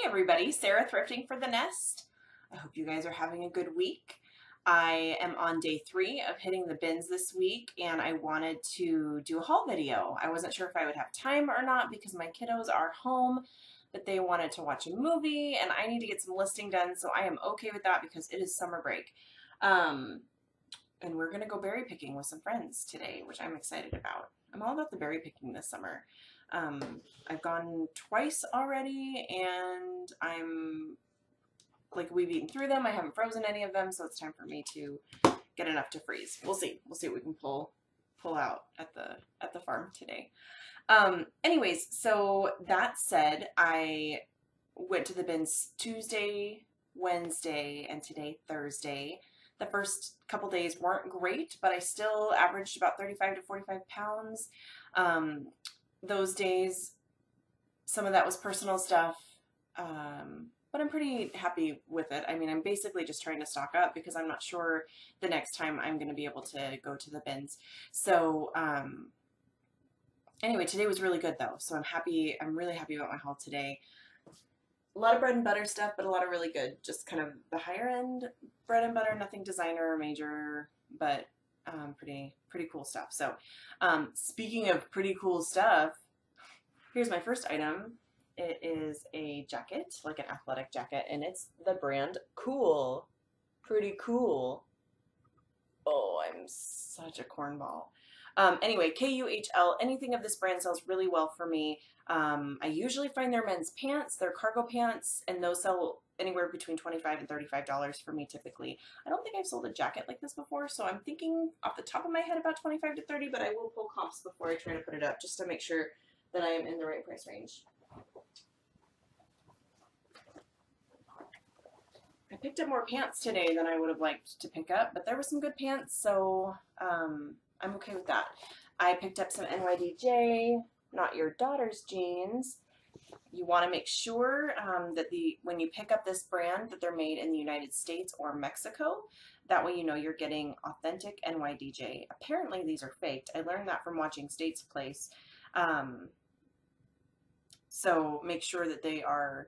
everybody, Sarah Thrifting for the Nest. I hope you guys are having a good week. I am on day 3 of hitting the bins this week and I wanted to do a haul video. I wasn't sure if I would have time or not because my kiddos are home, but they wanted to watch a movie and I need to get some listing done, so I am okay with that because it is summer break. And we're going to go berry picking with some friends today, which I'm excited about. I'm all about the berry picking this summer. I've gone twice already and we've eaten through them. I haven't frozen any of them, so it's time for me to get enough to freeze. We'll see what we can pull out at the farm today. Anyways, so that said, I went to the bins Tuesday, Wednesday, and today Thursday. The first couple days weren't great, but I still averaged about 35 to 45 pounds. Those days, some of that was personal stuff, but I'm pretty happy with it. I mean, I'm basically just trying to stock up because I'm not sure the next time I'm going to be able to go to the bins. So anyway, today was really good though, so I'm happy. I'm really happy about my haul today. A lot of bread and butter stuff, but a lot of really good, just kind of the higher end bread and butter, nothing designer or major, but pretty cool stuff. So speaking of pretty cool stuff, here's my first item. It is a jacket, like an athletic jacket, and it's the brand Cool. Pretty cool. Oh, I'm such a cornball. Anyway, KUHL, anything of this brand sells really well for me. I usually find their men's pants, their cargo pants, and those sell anywhere between $25 and $35 for me typically. I don't think I've sold a jacket like this before, so I'm thinking off the top of my head about 25 to 30, but I will pull comps before I try to put it up just to make sure that I am in the right price range. I picked up more pants today than I would have liked to pick up, but there were some good pants, so I'm okay with that. I picked up some NYDJ, not your daughter's jeans. You want to make sure that when you pick up this brand that they're made in the United States or Mexico. That way you know you're getting authentic NYDJ. Apparently these are faked. I learned that from watching State's Place. So make sure that they are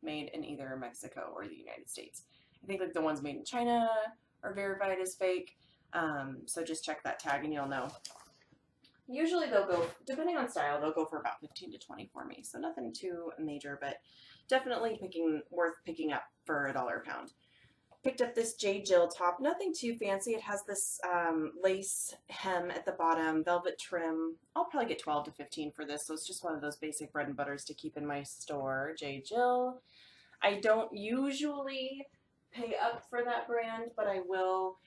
made in either Mexico or the United States. I think like the ones made in China are verified as fake. So just check that tag and you'll know. Usually they'll go, depending on style, they'll go for about 15 to 20 for me. So nothing too major, but definitely worth picking up for $1 a pound. Picked up this J. Jill top, nothing too fancy. It has this lace hem at the bottom, velvet trim. I'll probably get 12 to 15 for this, so it's just one of those basic bread and butters to keep in my store. J. Jill. I don't usually pay up for that brand, but I will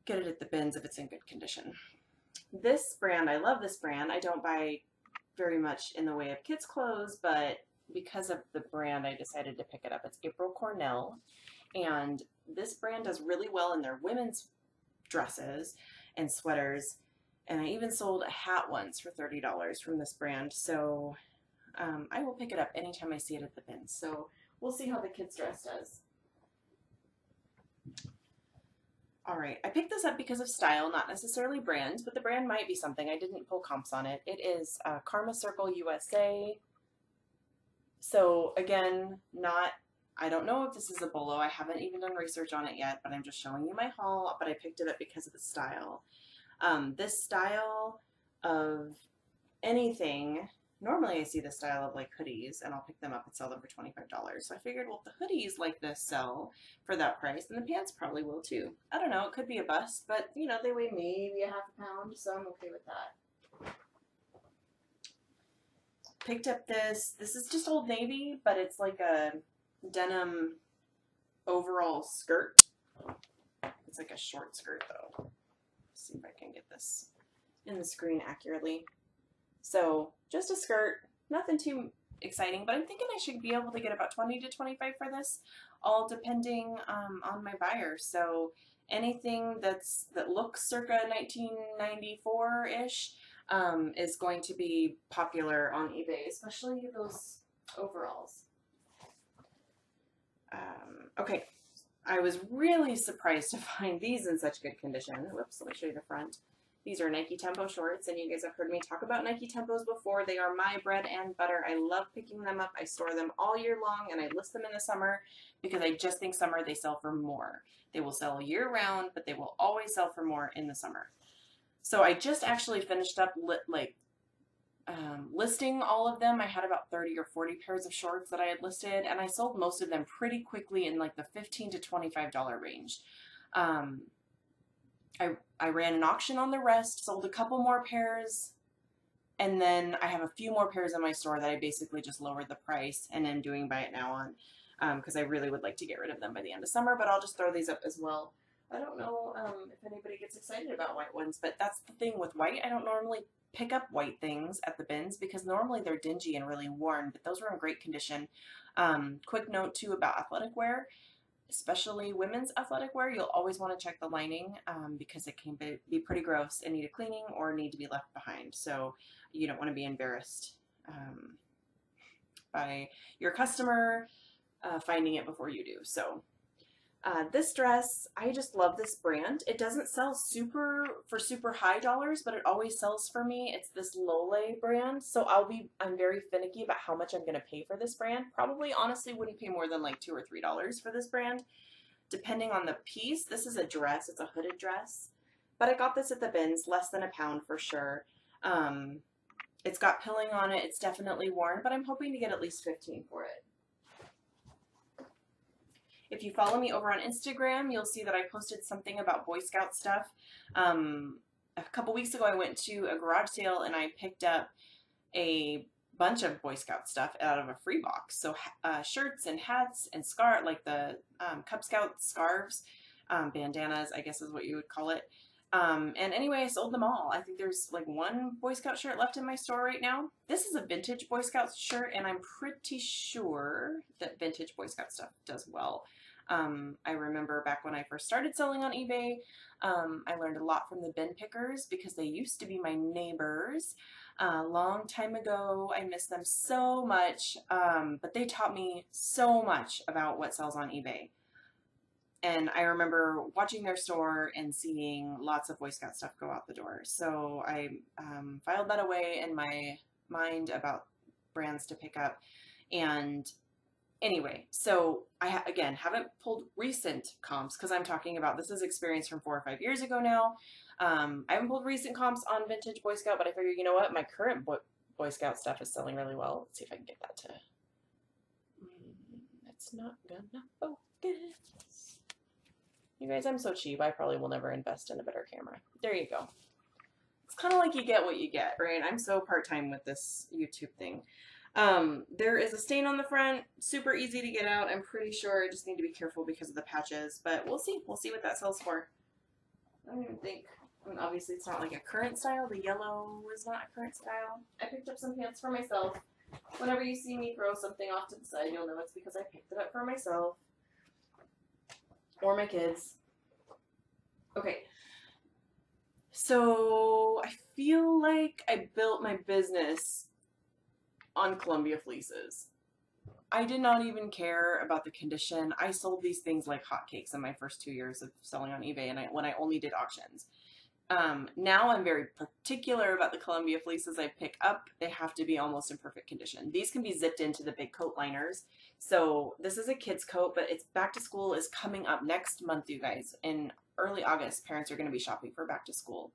get it at the bins if it's in good condition. This brand, I love this brand. I don't buy very much in the way of kids' clothes, but because of the brand, I decided to pick it up. It's April Cornell. And this brand does really well in their women's dresses and sweaters. And I even sold a hat once for $30 from this brand. So I will pick it up anytime I see it at the bins. So we'll see how the kids' dress does. All right, I picked this up because of style, not necessarily brand, but the brand might be something. I didn't pull comps on it. It is Karma Circle USA. So again, I don't know if this is a bolo. I haven't even done research on it yet, but I'm just showing you my haul, but I picked it up because of the style. This style of anything, normally I see the style of like hoodies and I'll pick them up and sell them for $25. So I figured, well, if the hoodies like this sell for that price, then the pants probably will too. I don't know, it could be a bust, but you know, they weigh maybe a half a pound, so I'm okay with that. Picked up this is just Old Navy, but it's like a denim overall skirt. It's like a short skirt though. Let's see if I can get this in the screen accurately. So just a skirt, nothing too exciting, but I'm thinking I should be able to get about 20 to 25 for this, all depending on my buyer. So anything that looks circa 1994-ish is going to be popular on eBay, especially those overalls. Okay, I was really surprised to find these in such good condition. Whoops, let me show you the front. These are Nike Tempo shorts, and you guys have heard me talk about Nike Tempos before. They are my bread and butter. I love picking them up. I store them all year long, and I list them in the summer because I just think summer they sell for more. They will sell year round, but they will always sell for more in the summer. So I just actually finished up listing all of them. I had about 30 or 40 pairs of shorts that I had listed, and I sold most of them pretty quickly in like the $15 to $25 range. I ran an auction on the rest, sold a couple more pairs, and then I have a few more pairs in my store that I basically just lowered the price and am doing buy it now on, because I really would like to get rid of them by the end of summer, but I'll just throw these up as well. I don't know if anybody gets excited about white ones, but that's the thing with white. I don't normally pick up white things at the bins because normally they're dingy and really worn, but those were in great condition. Quick note too about athletic wear. Especially women's athletic wear, you'll always want to check the lining because it can be pretty gross and need a cleaning or need to be left behind. So you don't want to be embarrassed by your customer finding it before you do. So this dress, I just love this brand. It doesn't sell for super high dollars, but it always sells for me. It's this Lole brand. So I'm very finicky about how much I'm going to pay for this brand. Probably honestly wouldn't pay more than like $2 or $3 for this brand, depending on the piece. This is a dress. It's a hooded dress, but I got this at the bins, less than £1 for sure. It's got pilling on it. It's definitely worn, but I'm hoping to get at least $15 for it. If you follow me over on Instagram, you'll see that I posted something about Boy Scout stuff. A couple weeks ago, I went to a garage sale and I picked up a bunch of Boy Scout stuff out of a free box. So shirts and hats and like the Cub Scout scarves, bandanas, I guess is what you would call it. And anyway, I sold them all. I think there's like one Boy Scout shirt left in my store right now. This is a vintage Boy Scout shirt, and I'm pretty sure that vintage Boy Scout stuff does well. I remember back when I first started selling on eBay, I learned a lot from the bin pickers because they used to be my neighbors a long time ago. I miss them so much, but they taught me so much about what sells on eBay. And I remember watching their store and seeing lots of Boy Scout stuff go out the door. So I filed that away in my mind about brands to pick up. And anyway, so I, again, haven't pulled recent comps because I'm talking about this is experience from 4 or 5 years ago now. I haven't pulled recent comps on vintage Boy Scout, but I figured, you know what? My current Boy Scout stuff is selling really well. Let's see if I can get that to... It's not gonna focus. You guys, I'm so cheap. I probably will never invest in a better camera. There you go. It's kind of like you get what you get, right? I'm so part-time with this YouTube thing. There is a stain on the front. Super easy to get out. I'm pretty sure I just need to be careful because of the patches, but we'll see. We'll see what that sells for. I don't even think, I mean, obviously it's not like a current style. The yellow is not a current style. I picked up some pants for myself. Whenever you see me throw something off to the side, you'll know it's because I picked it up for myself. Or my kids. Okay. So I feel like I built my business on Columbia fleeces. I did not even care about the condition. I sold these things like hotcakes in my first 2 years of selling on eBay, and when I only did auctions. Now I'm very particular about the Columbia fleeces I pick up. They have to be almost in perfect condition. These can be zipped into the big coat liners. So this is a kid's coat, but it's back to school is coming up next month, you guys. In early August, parents are going to be shopping for back to school,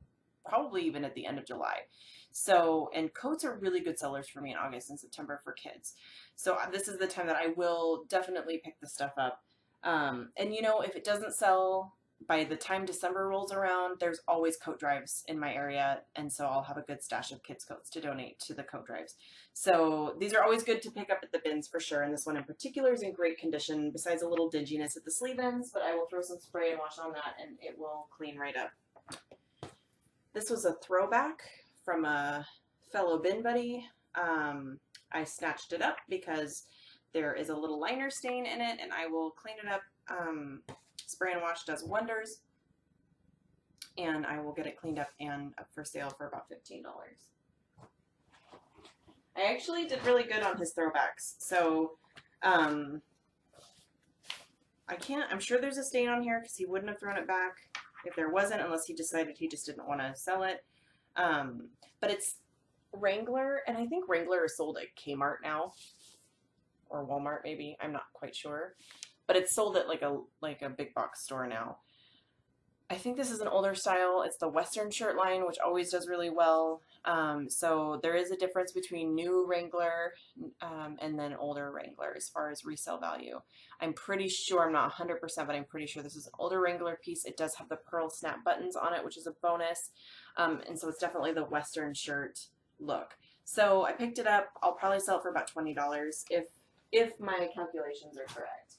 probably even at the end of July. So, and coats are really good sellers for me in August and September for kids. So this is the time that I will definitely pick this stuff up. And you know, if it doesn't sell by the time December rolls around, there's always coat drives in my area, and so I'll have a good stash of kids' coats to donate to the coat drives. So these are always good to pick up at the bins for sure, and this one in particular is in great condition, besides a little dinginess at the sleeve ends, but I will throw some spray and wash on that, and it will clean right up. This was a throwback from a fellow bin buddy. I snatched it up because there is a little liner stain in it, and I will clean it up. Spray and wash does wonders, and I will get it cleaned up and up for sale for about $15. I actually did really good on his throwbacks, so I'm sure there's a stain on here because he wouldn't have thrown it back. if there wasn't, unless he decided he just didn't want to sell it. But it's Wrangler, and I think Wrangler is sold at Kmart now, or Walmart maybe. I'm not quite sure, but it's sold at like a big box store now. I think this is an older style. It's the Western shirt line, which always does really well. So there is a difference between new Wrangler and then older Wrangler as far as resale value. I'm pretty sure, I'm not 100%, but I'm pretty sure this is an older Wrangler piece. It does have the pearl snap buttons on it, which is a bonus. And so it's definitely the Western shirt look. So I picked it up. I'll probably sell it for about $20 if my calculations are correct.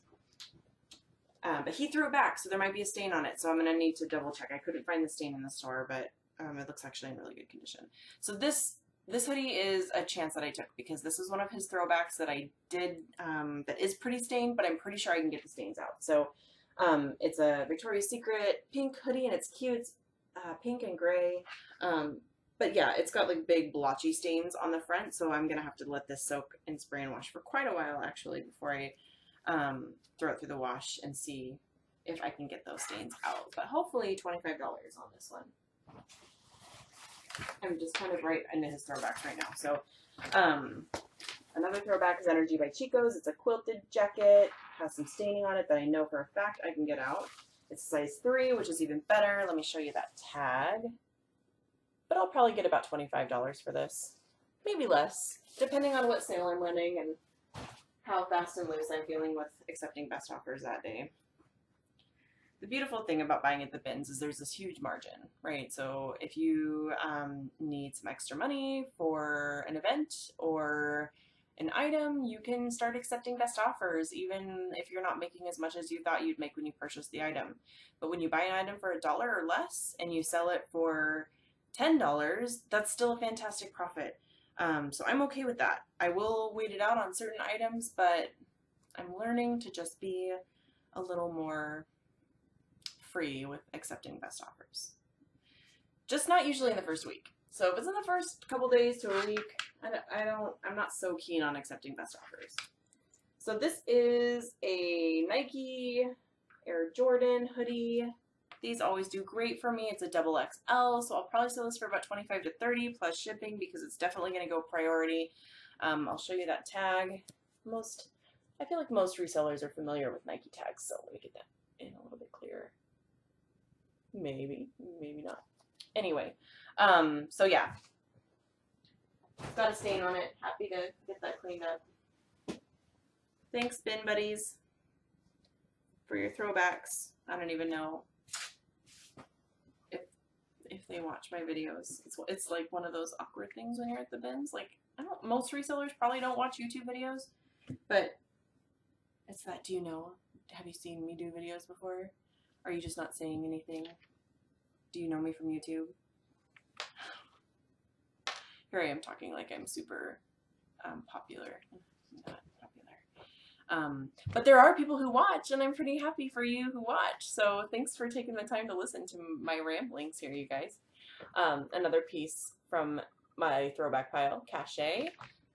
But he threw it back, so there might be a stain on it. So I'm going to need to double check. I couldn't find the stain in the store, but it looks actually in really good condition. So this hoodie is a chance that I took because this is one of his throwbacks that I did that is pretty stained, but I'm pretty sure I can get the stains out. So it's a Victoria's Secret pink hoodie, and it's cute. It's pink and gray. But yeah, it's got like big blotchy stains on the front, so I'm going to have to let this soak in spray and wash for quite a while actually before I throw it through the wash and see if I can get those stains out. But hopefully $25 on this one. I'm just kind of right into his throwbacks right now. So another throwback is Energy by Chico's. It's a quilted jacket. Has some staining on it that I know for a fact I can get out. It's size 3, which is even better. Let me show you that tag. But I'll probably get about $25 for this. Maybe less, depending on what sale I'm running and how fast and loose I'm feeling with accepting best offers that day. The beautiful thing about buying at the bins is there's this huge margin, right? So if you need some extra money for an event or an item, you can start accepting best offers, even if you're not making as much as you thought you'd make when you purchased the item. But when you buy an item for $1 or less and you sell it for $10, that's still a fantastic profit. So I'm okay with that. I will wait it out on certain items, but I'm learning to just be a little more free with accepting best offers. Just not usually in the first week. So if it's in the first couple days to a week, I'm not so keen on accepting best offers. So this is a Nike Air Jordan hoodie. These always do great for me. It's a XXL, so I'll probably sell this for about $25 to $30 plus shipping because it's definitely going to go priority. I'll show you that tag. I feel like most resellers are familiar with Nike tags, so let me get that in a little bit clearer. Maybe, maybe not. Anyway, so yeah, it's got a stain on it. Happy to get that cleaned up. Thanks, bin buddies, for your throwbacks. I don't even know if they watch my videos. It's like one of those awkward things when you're at the bins. Like, most resellers probably don't watch YouTube videos, but it's that, do you know, have you seen me do videos before? Are you just not saying anything? Do you know me from YouTube? Here I am talking like I'm super popular. I'm not popular. But there are people who watch, and I'm pretty happy for you who watch. So thanks for taking the time to listen to my ramblings here, you guys. Another piece from my throwback pile, Cachet.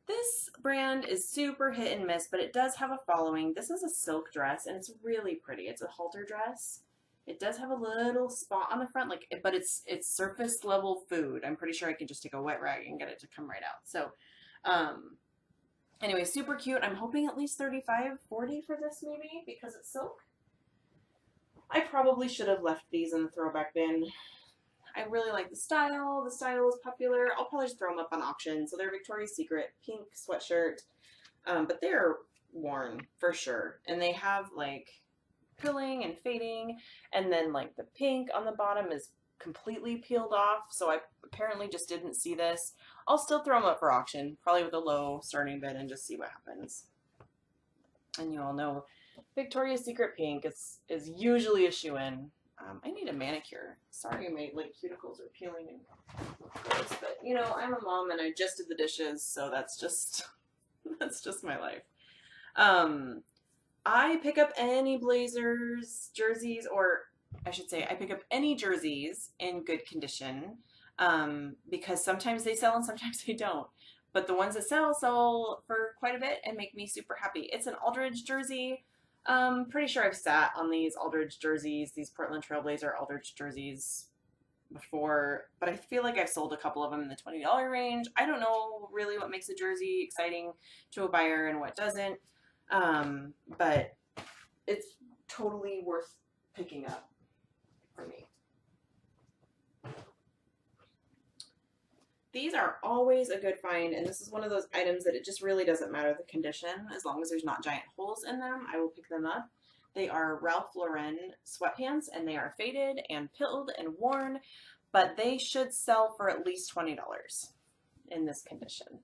This brand is super hit and miss, but it does have a following. This is a silk dress, and it's really pretty. It's a halter dress. It does have a little spot on the front, but it's surface level food. I'm pretty sure I can just take a wet rag and get it to come right out. So, anyway, super cute. I'm hoping at least $35, $40 for this maybe because it's silk. I probably should have left these in the throwback bin. I really like the style. The style is popular. I'll probably just throw them up on auction. So they're Victoria's Secret pink sweatshirt, but they're worn for sure. And they have like pilling and fading, and then like the pink on the bottom is completely peeled off. So I apparently just didn't see this. I'll still throw them up for auction, probably with a low starting bid, and just see what happens. And you all know Victoria's Secret pink is usually a shoe-in. I need a manicure. Sorry, my like cuticles are peeling and gross, but you know, I'm a mom and I just did the dishes, so that's just my life. I pick up any blazers, jerseys, or I should say I pick up any jerseys in good condition because sometimes they sell and sometimes they don't. But the ones that sell for quite a bit and make me super happy. It's an Aldridge jersey. Pretty sure I've sat on these Aldridge jerseys, these Portland Trailblazer Aldridge jerseys before, but I feel like I've sold a couple of them in the $20 range. I don't know really what makes a jersey exciting to a buyer and what doesn't, but it's totally worth picking up for me. These are always a good find, and this is one of those items that it just really doesn't matter the condition. As long as there's not giant holes in them, I will pick them up. They are Ralph Lauren sweatpants, and they are faded and pilled and worn, but they should sell for at least $20 in this condition.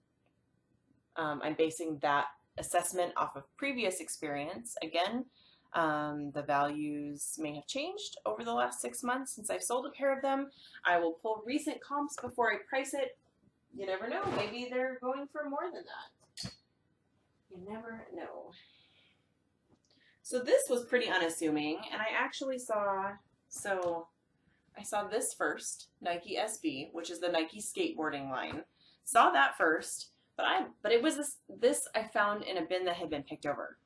I'm basing that assessment off of previous experience. Again, the values may have changed over the last 6 months since I've sold a pair of them. I will pull recent comps before I price it. You never know. Maybe they're going for more than that. You never know. So this was pretty unassuming, and I actually saw, I saw this first, Nike SB, which is the Nike skateboarding line. Saw that first, but it was this I found in a bin that had been picked over.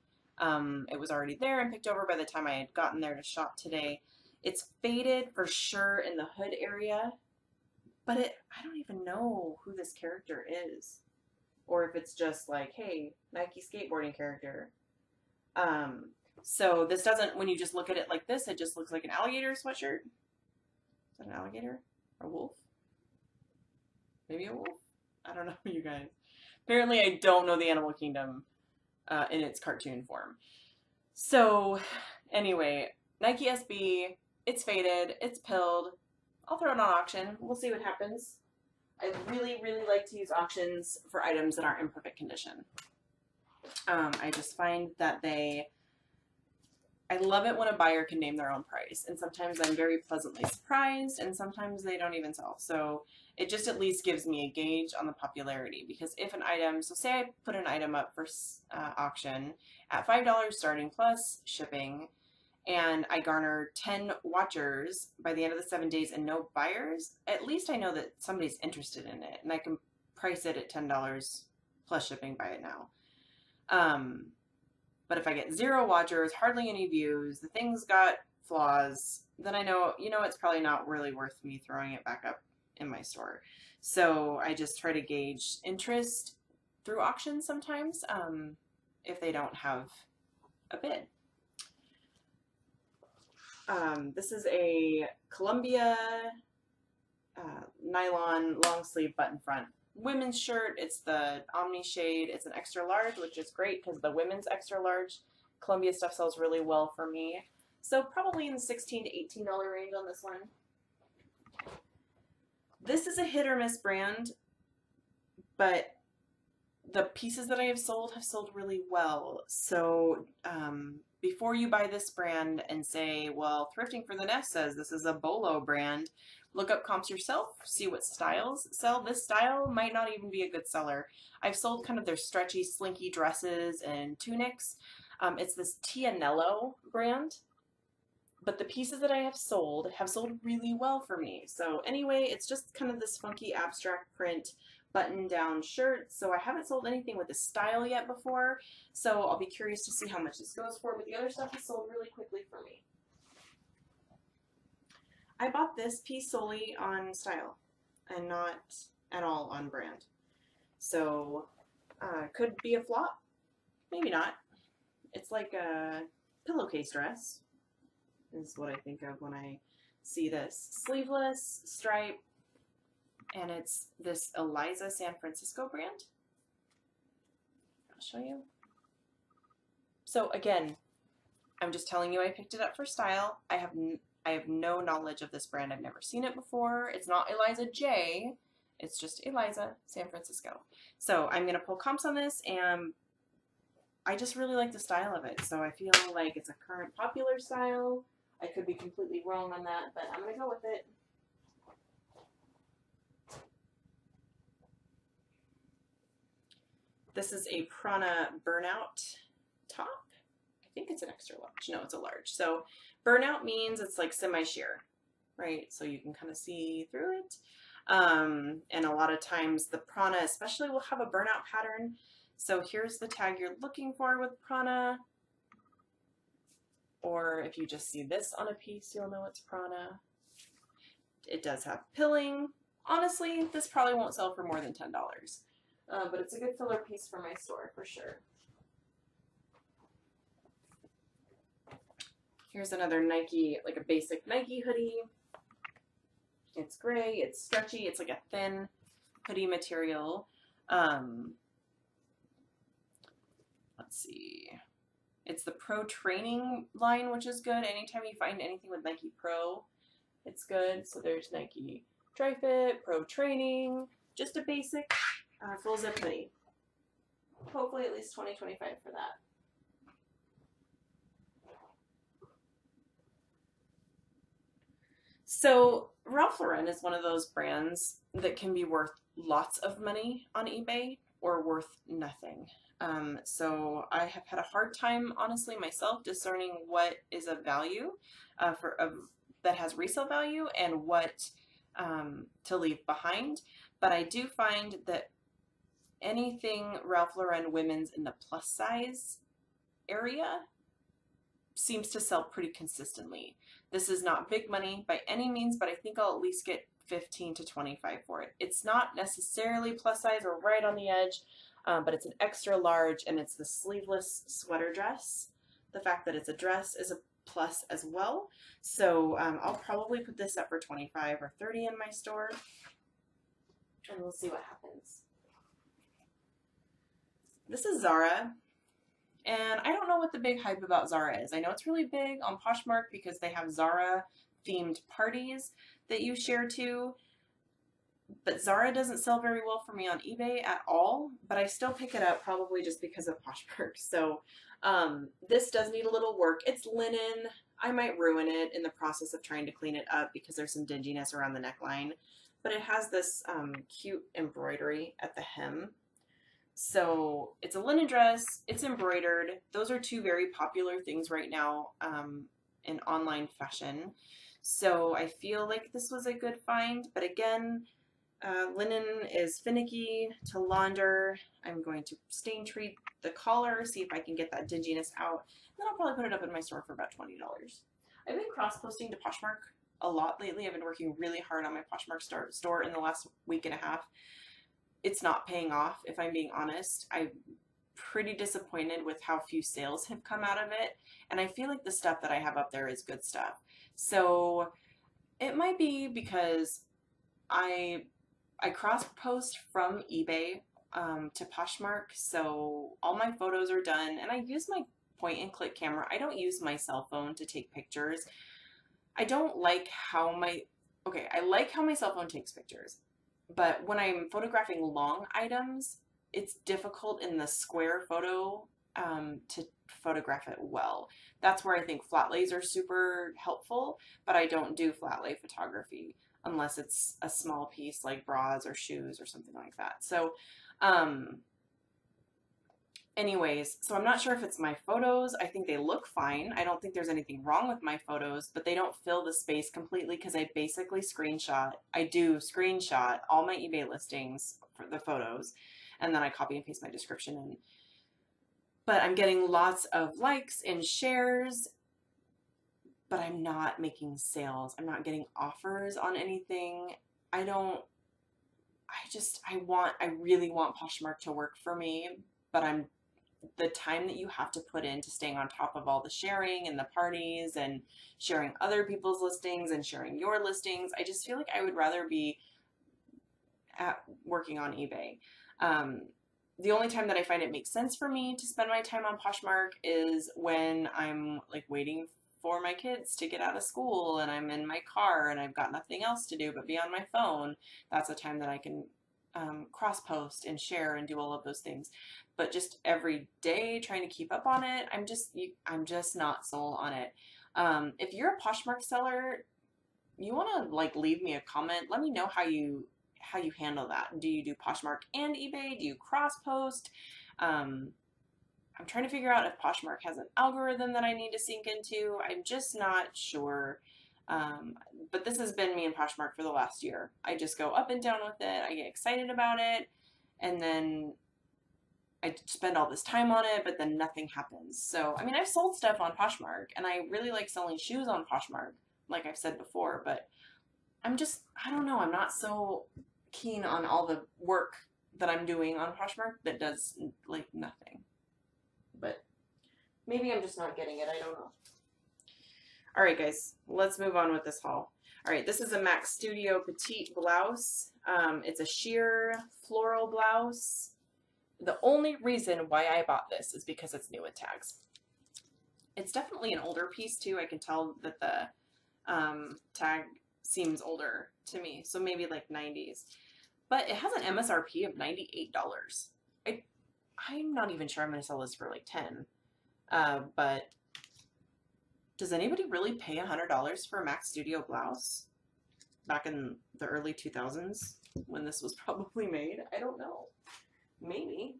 It was already there and picked over by the time I had gotten there to shop today. It's faded for sure in the hood area, but I don't even know who this character is, or if it's just like, hey, Nike skateboarding character. So this doesn't, when you just look at it like this, it just looks like an alligator sweatshirt. Is that an alligator? A wolf? Maybe a wolf? I don't know, you guys. Apparently I don't know the animal kingdom in its cartoon form. So anyway, Nike SB, it's faded, it's pilled. I'll throw it on auction. We'll see what happens. I really, really like to use auctions for items that aren't in perfect condition. I just find that I love it when a buyer can name their own price, and sometimes I'm very pleasantly surprised, and sometimes they don't even sell. So it just at least gives me a gauge on the popularity, because if an item, so say I put an item up for auction at $5 starting plus shipping, and I garner 10 watchers by the end of the 7 days and no buyers, at least I know that somebody's interested in it, and I can price it at $10 plus shipping, buy it now. But if I get 0 watchers, hardly any views, the thing's got flaws, then I know, it's probably not really worth me throwing it back up in my store. So I just try to gauge interest through auctions sometimes, if they don't have a bid. This is a Columbia nylon long sleeve button front women's shirt. It's the Omni shade. It's an extra large, which is great because the women's extra large Columbia stuff sells really well for me. So probably in the $16 to $18 range on this one. This is a hit or miss brand, but the pieces that I have sold really well. So before you buy this brand and say, well, Thrifting for the Nest says this is a Bolo brand, look up comps yourself, see what styles sell. This style might not even be a good seller. I've sold kind of their stretchy, slinky dresses and tunics. It's this Tianello brand, but the pieces that I have sold really well for me. So anyway, it's just kind of this funky abstract print button-down shirt. So I haven't sold anything with this style yet before, so I'll be curious to see how much this goes for, but the other stuff has sold really quickly for me. I bought this piece solely on style and not at all on brand. So could be a flop, maybe not. It's like a pillowcase dress is what I think of when I see this. Sleeveless, stripe, and it's this Eliza San Francisco brand. I'll show you. So again, I'm just telling you I picked it up for style. I have no knowledge of this brand. I've never seen it before. It's not Eliza J. It's just Eliza San Francisco. So I'm going to pull comps on this, and I just really like the style of it. So I feel like it's a current popular style. I could be completely wrong on that, but I'm going to go with it. This is a Prana Burnout top. I think it's an extra large. No, it's a large. So burnout means it's like semi-sheer, right? So you can kind of see through it. And a lot of times the Prana especially will have a burnout pattern. So here's the tag you're looking for with Prana. or if you just see this on a piece, you'll know it's Prana. It does have pilling. Honestly, this probably won't sell for more than $10, but it's a good filler piece for my store for sure. Here's another Nike, like a basic Nike hoodie. It's gray, it's stretchy, it's like a thin hoodie material. Let's see. It's the Pro Training line, which is good. Anytime you find anything with Nike Pro, it's good. So there's Nike Dry Fit, Pro Training, just a basic full zip hoodie. Hopefully at least $20, $25 for that. So Ralph Lauren is one of those brands that can be worth lots of money on eBay or worth nothing. So I have had a hard time, honestly, myself discerning what is of value that has resale value and what to leave behind. But I do find that anything Ralph Lauren women's in the plus size area seems to sell pretty consistently. This is not big money by any means, but I think I'll at least get 15 to 25 for it. It's not necessarily plus size or right on the edge, but it's an extra large and it's the sleeveless sweater dress. The fact that it's a dress is a plus as well. So I'll probably put this up for 25 or 30 in my store and we'll see what happens. This is Zara. And I don't know what the big hype about Zara is. I know it's really big on Poshmark because they have Zara themed parties that you share to. But Zara doesn't sell very well for me on eBay at all. But I still pick it up probably just because of Poshmark. So this does need a little work. It's linen. I might ruin it in the process of trying to clean it up because there's some dinginess around the neckline. But it has this cute embroidery at the hem. So it's a linen dress, it's embroidered. Those are two very popular things right now in online fashion. So I feel like this was a good find, but again, linen is finicky to launder. I'm going to stain treat the collar, see if I can get that dinginess out. And then I'll probably put it up in my store for about $20. I've been cross-posting to Poshmark a lot lately. I've been working really hard on my Poshmark store in the last week and a half. It's not paying off, if I'm being honest. I'm pretty disappointed with how few sales have come out of it, and I feel like the stuff that I have up there is good stuff. So it might be because I cross-post from eBay to Poshmark, so all my photos are done, and I use my point-and-click camera. I don't use my cell phone to take pictures. I don't like how I like how my cell phone takes pictures. But when I'm photographing long items, it's difficult in the square photo to photograph it well. That's where I think flat lays are super helpful, but I don't do flat lay photography unless it's a small piece like bras or shoes or something like that. So anyways, so I'm not sure if it's my photos. I think they look fine. I don't think there's anything wrong with my photos, but they don't fill the space completely because I basically do screenshot all my eBay listings for the photos, and then I copy and paste my description in. But I'm getting lots of likes and shares, but I'm not making sales. I'm not getting offers on anything. I really want Poshmark to work for me, but the time that you have to put into staying on top of all the sharing and the parties and sharing other people's listings and sharing your listings, I just feel like I would rather be working on eBay. The only time that I find it makes sense for me to spend my time on Poshmark is when I'm like waiting for my kids to get out of school and I'm in my car and I've got nothing else to do but be on my phone. That's a time that I can cross post and share and do all of those things. But just every day trying to keep up on it, I'm just not sold on it. If you're a Poshmark seller, you want to like leave me a comment. Let me know how you handle that. Do you do Poshmark and eBay? Do you cross post? I'm trying to figure out if Poshmark has an algorithm that I need to sync into. I'm just not sure. But this has been me and Poshmark for the last year. I just go up and down with it. I get excited about it. And then I spend all this time on it, but then nothing happens. So, I mean, I've sold stuff on Poshmark, and I really like selling shoes on Poshmark, like I've said before, but I don't know, I'm not so keen on all the work that I'm doing on Poshmark that does, like, nothing. But maybe I'm just not getting it, I don't know. All right, guys, let's move on with this haul. All right, this is a Max Studio Petite blouse. It's a sheer floral blouse. The only reason why I bought this is because it's new with tags. It's definitely an older piece too. I can tell that the tag seems older to me, so maybe like 90s. But it has an MSRP of $98. I'm not even sure I'm going to sell this for like 10. But does anybody really pay $100 for a Max Studio blouse back in the early 2000s when this was probably made? I don't know. Maybe.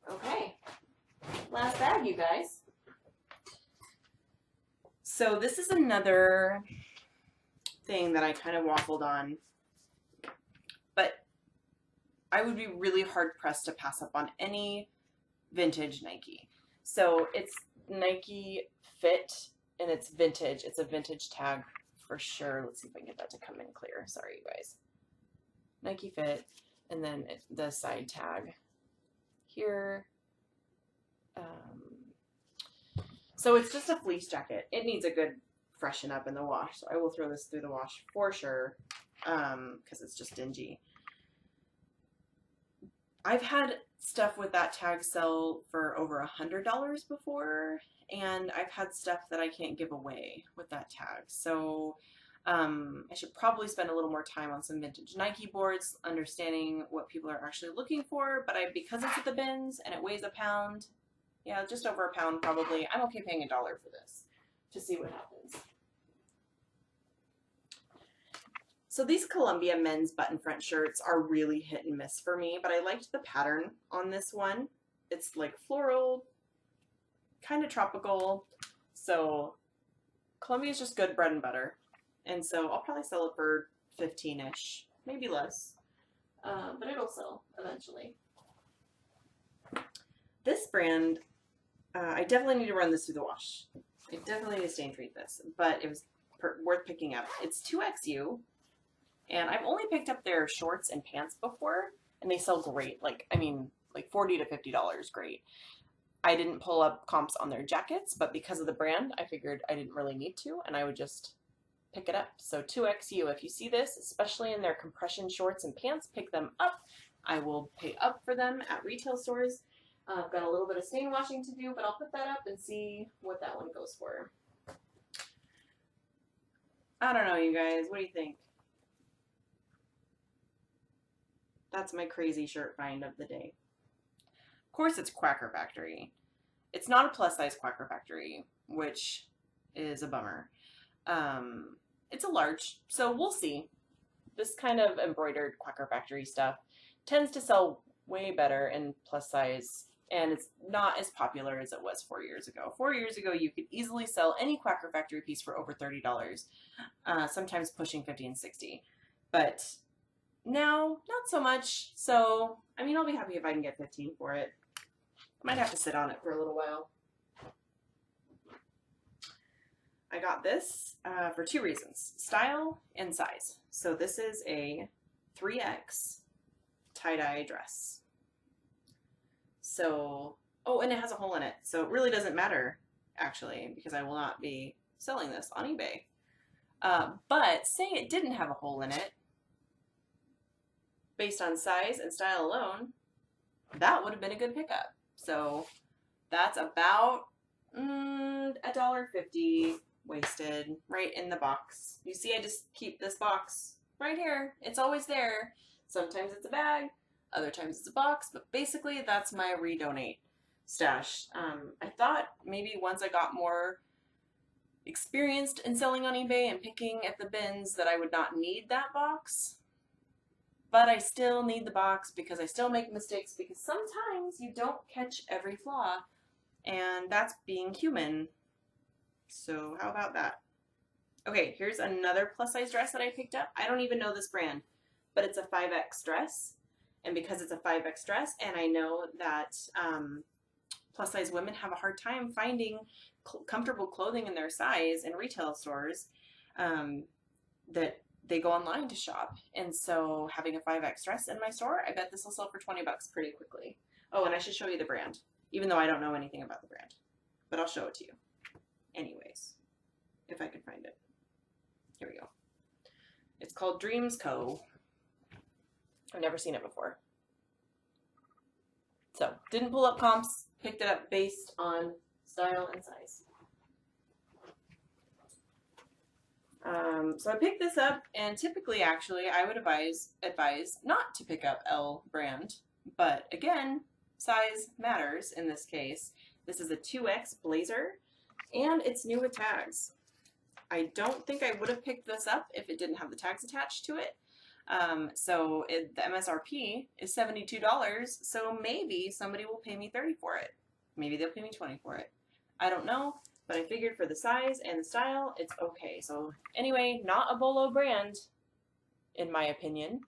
Okay. Last bag, you guys. So this is another thing that I kind of waffled on, but I would be really hard pressed to pass up on any vintage Nike. So it's Nike Fit and it's vintage. It's a vintage tag for sure. Let's see if I can get that to come in clear. Sorry, you guys. Nike Fit, and then the side tag here. So it's just a fleece jacket. It needs a good freshen up in the wash. So I will throw this through the wash for sure because it's just dingy. I've had stuff with that tag sell for over $100 before, and I've had stuff that I can't give away with that tag. So I should probably spend a little more time on some vintage Nike boards, understanding what people are actually looking for, but because it's at the bins and it weighs a pound, yeah, just over a pound probably, I'm okay paying $1 for this to see what happens. So these Columbia men's button front shirts are really hit and miss for me, but I liked the pattern on this one. It's like floral, kind of tropical, so Columbia is just good bread and butter. And so I'll probably sell it for 15-ish, maybe less, but it'll sell eventually. This brand, I definitely need to run this through the wash. I definitely need to stain treat this, but it was worth picking up. It's 2XU, and I've only picked up their shorts and pants before, and they sell great. Like, I mean, like $40 to $50 great. I didn't pull up comps on their jackets, but because of the brand, I figured I didn't really need to, and I would just pick it up. So 2XU, if you see this, especially in their compression shorts and pants, pick them up. I will pay up for them at retail stores. I've got a little bit of stain washing to do, but I'll put that up and see what that one goes for. I don't know, you guys. What do you think? That's my crazy shirt find of the day. Of course, it's Quacker Factory. It's not a plus-size Quacker Factory, which is a bummer. It's a large, so we'll see. This kind of embroidered Quacker Factory stuff tends to sell way better in plus-size, and it's not as popular as it was 4 years ago. 4 years ago, you could easily sell any Quacker Factory piece for over $30, sometimes pushing $50 and $60. But now, not so much. So, I mean, I'll be happy if I can get $15 for it. Might have to sit on it for a little while. I got this for 2 reasons, style and size. So this is a 3X tie-dye dress. So, oh, and it has a hole in it. So it really doesn't matter, actually, because I will not be selling this on eBay. But say it didn't have a hole in it, based on size and style alone, that would have been a good pickup. So that's about $1.50 wasted right in the box. You see, I just keep this box right here. It's always there. Sometimes it's a bag, other times it's a box, but basically that's my redonate stash. I thought maybe once I got more experienced in selling on eBay and picking at the bins that I would not need that box, but I still need the box because I still make mistakes, because sometimes you don't catch every flaw, and that's being human. So how about that? Okay, here's another plus size dress that I picked up. I don't even know this brand, but it's a 5X dress, And because it's a 5X dress, and I know that plus size women have a hard time finding comfortable clothing in their size in retail stores, that they go online to shop. And so having a 5X dress in my store, I bet this will sell for 20 bucks pretty quickly. Oh, and I should show you the brand, even though I don't know anything about the brand, but I'll show it to you anyways, if I can find it. Here we go. It's called Dreams Co. I've never seen it before. So, didn't pull up comps, picked it up based on style and size. So I picked this up, and typically, actually, I would advise not to pick up L brand, but again, size matters in this case. This is a 2X blazer, and it's new with tags. I don't think I would have picked this up if it didn't have the tags attached to it. The MSRP is $72, so maybe somebody will pay me $30 for it. Maybe they'll pay me $20 for it. I don't know, but I figured for the size and the style, it's okay. So anyway, not a Bolo brand, in my opinion.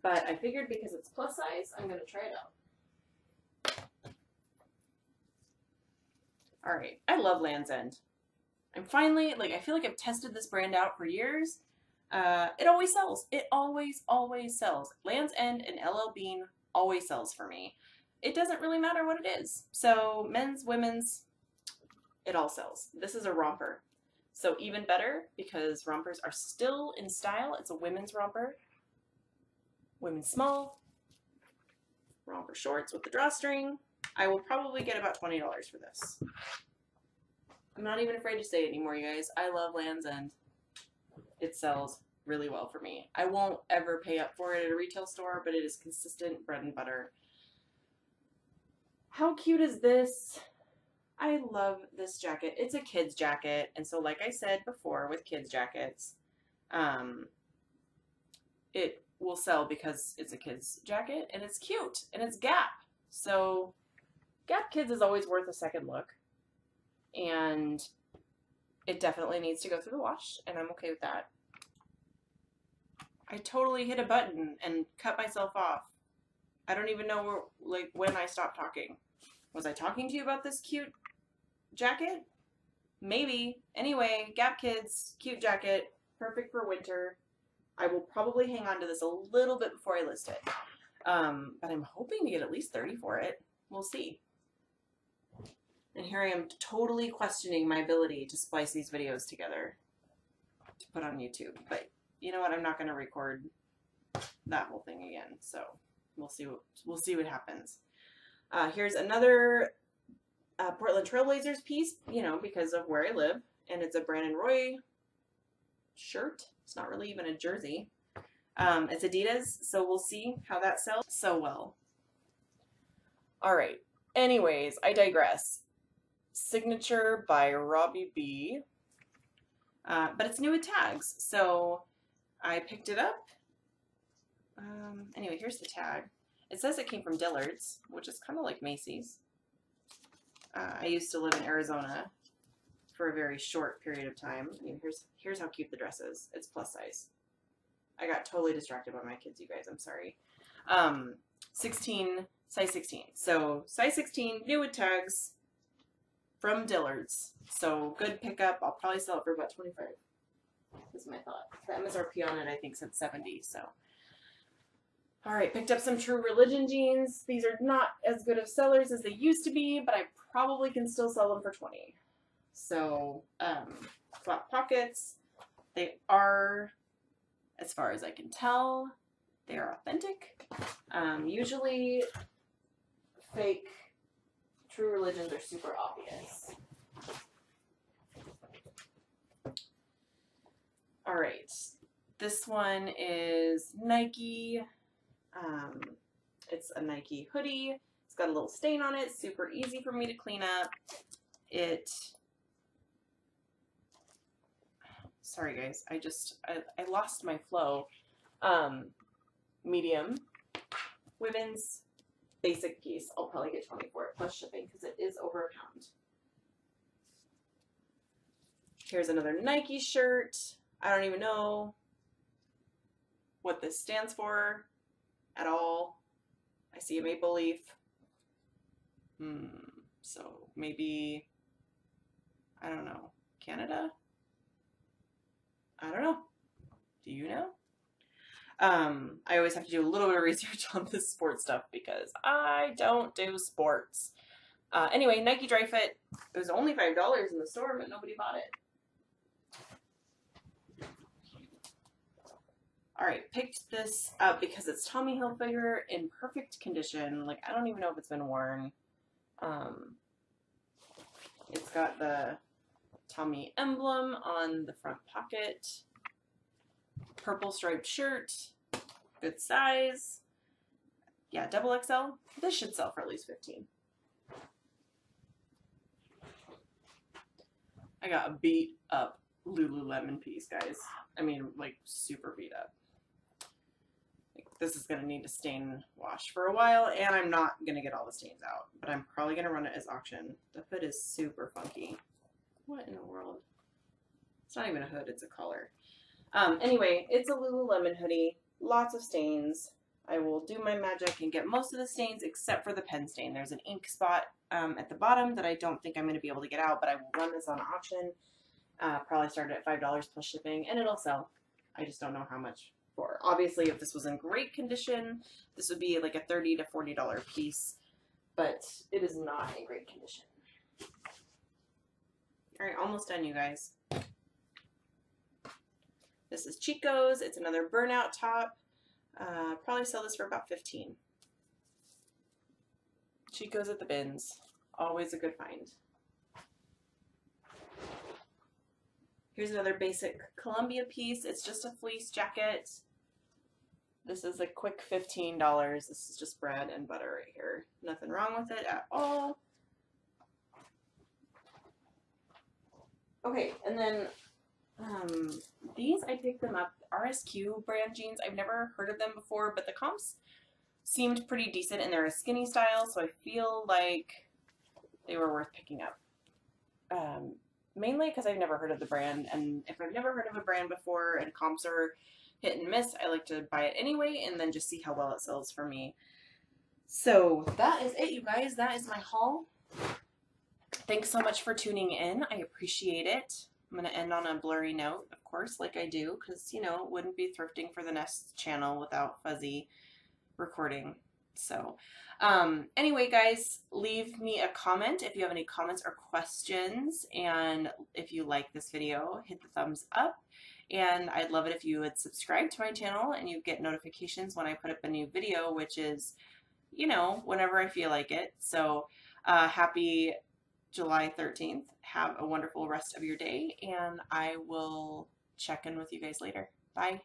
But I figured because it's plus size, I'm going to try it out. Alright, I love Land's End. I'm finally, I feel like I've tested this brand out for years. It always sells. It always sells. Land's End and LL Bean always sells for me. It doesn't really matter what it is. So men's, women's, it all sells. This is a romper. So even better, because rompers are still in style. It's a women's romper. Women's small. Romper shorts with the drawstring. I will probably get about $20 for this. I'm not even afraid to say it anymore, you guys. I love Land's End. It sells really well for me. I won't ever pay up for it at a retail store, but it is consistent bread and butter. How cute is this? I love this jacket. It's a kid's jacket, and so like I said before with kids jackets, it will sell because it's a kid's jacket, and it's cute, and it's Gap. So Gap Kids is always worth a second look, and it definitely needs to go through the wash, and I'm okay with that. I totally hit a button and cut myself off. I don't even know when I stopped talking. Was I talking to you about this cute jacket? Maybe. Anyway, Gap Kids, cute jacket, perfect for winter. I will probably hang on to this a little bit before I list it. But I'm hoping to get at least $30 for it. We'll see. And here I am totally questioning my ability to splice these videos together to put on YouTube. But you know what? I'm not going to record that whole thing again. So we'll see what happens. Here's another Portland Trailblazers piece, you know, because of where I live. And it's a Brandon Roy shirt. It's not really even a jersey. It's Adidas, so we'll see how that sells so well. All right. Anyways, I digress. Signature by Robbie B. But it's new with tags, so I picked it up. Anyway, here's the tag. It says it came from Dillard's, which is kind of like Macy's. I used to live in Arizona for a very short period of time. I mean, here's how cute the dress is. It's plus size. I got totally distracted by my kids, you guys. I'm sorry. 16, size 16. So size 16, new with tags from Dillard's. So good pickup. I'll probably sell it for about $25. Is my thought. The MSRP on it, I think, said $70. So, all right, picked up some True Religion jeans. These are not as good of sellers as they used to be, but I probably can still sell them for $20. So, flat pockets. They are, as far as I can tell, they are authentic. Usually, fake True Religions are super obvious. All right, this one is Nike. It's a Nike hoodie. It's got a little stain on it. Super easy for me to clean up. Sorry guys, I lost my flow. Medium, women's basic piece. I'll probably get $20 for it plus shipping because it is over a pound. Here's another Nike shirt. I don't even know what this stands for. at all. I see a maple leaf. So maybe, I don't know, Canada? I don't know. Do you know? I always have to do a little bit of research on this sports stuff because I don't do sports. Anyway, Nike Dry Fit. It was only $5 in the store, but nobody bought it. Alright, picked this up because it's Tommy Hilfiger in perfect condition. Like, I don't even know if it's been worn. It's got the Tommy emblem on the front pocket. Purple striped shirt. Good size. Yeah, double XL. This should sell for at least $15. I got a beat up Lululemon piece, guys. I mean, like, super beat up. Like, this is gonna need to stain wash for a while, and I'm not gonna get all the stains out, but I'm probably gonna run it as auction. The hood is super funky. What in the world? It's not even a hood, it's a collar. Anyway, it's a Lululemon hoodie. Lots of stains. I will do my magic and get most of the stains except for the pen stain. There's an ink spot at the bottom that I don't think I'm going to be able to get out, but I will run this on auction. Probably started at $5 plus shipping, and it'll sell. I just don't know how much for. Obviously, if this was in great condition, this would be like a $30 to $40 piece, but it is not in great condition. All right, almost done, you guys. This is Chico's. It's another burnout top. Probably sell this for about $15. Chico's at the bins. Always a good find. Here's another basic Columbia piece. It's just a fleece jacket. This is a quick $15. This is just bread and butter right here. Nothing wrong with it at all. Okay, and then these, I picked them up, RSQ brand jeans. I've never heard of them before, but the comps seemed pretty decent, and they're a skinny style, so I feel like they were worth picking up. Mainly because I've never heard of the brand, and if I've never heard of a brand before and comps are hit and miss, I like to buy it anyway and then just see how well it sells for me. So that is it, you guys. That is my haul. Thanks so much for tuning in. I appreciate it. I'm going to end on a blurry note, of course, like I do, because, you know, it wouldn't be thrifting for the Nest channel without fuzzy recording. So, anyway, guys, leave me a comment if you have any comments or questions, and if you like this video, hit the thumbs up, and I'd love it if you would subscribe to my channel and you get notifications when I put up a new video, which is, you know, whenever I feel like it. So, happy July 13th. Have a wonderful rest of your day, and I will check in with you guys later. Bye.